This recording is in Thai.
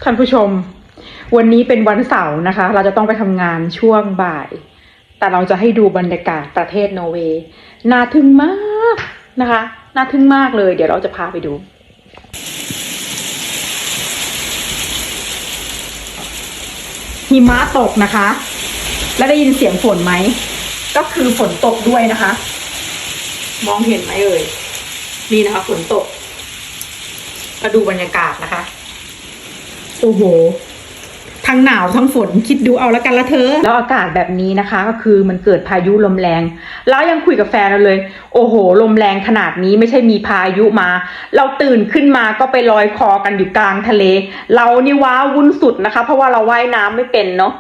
ท่านผู้ชมวันนี้เป็นวันเสาร์นะคะเราจะต้องไปทำงานช่วงบ่ายแต่เราจะให้ดูบรรยากาศประเทศนอร์เวย์น่าทึ่งมากนะคะน่าทึ่งมากเลยเดี๋ยวเราจะพาไปดูหิมะตกนะคะแล้วได้ยินเสียงฝนไหมก็คือฝนตกด้วยนะคะมองเห็นไหมเอ่ยนี่นะคะฝนตกมาดูบรรยากาศนะคะโอ้โหทั้งหนาวทั้งฝนคิดดูเอาแล้วกันละเธอแล้วอากาศแบบนี้นะคะก็คือมันเกิดพายุลมแรงแล้วยังคุยกับแฟนเราเลยโอ้โหลมแรงขนาดนี้ไม่ใช่มีพายุมาเราตื่นขึ้นมาก็ไปลอยคอกันอยู่กลางทะเลเรานี่ว้าวุ่นสุดนะคะเพราะว่าเราว่ายน้ำไม่เป็นเนาะ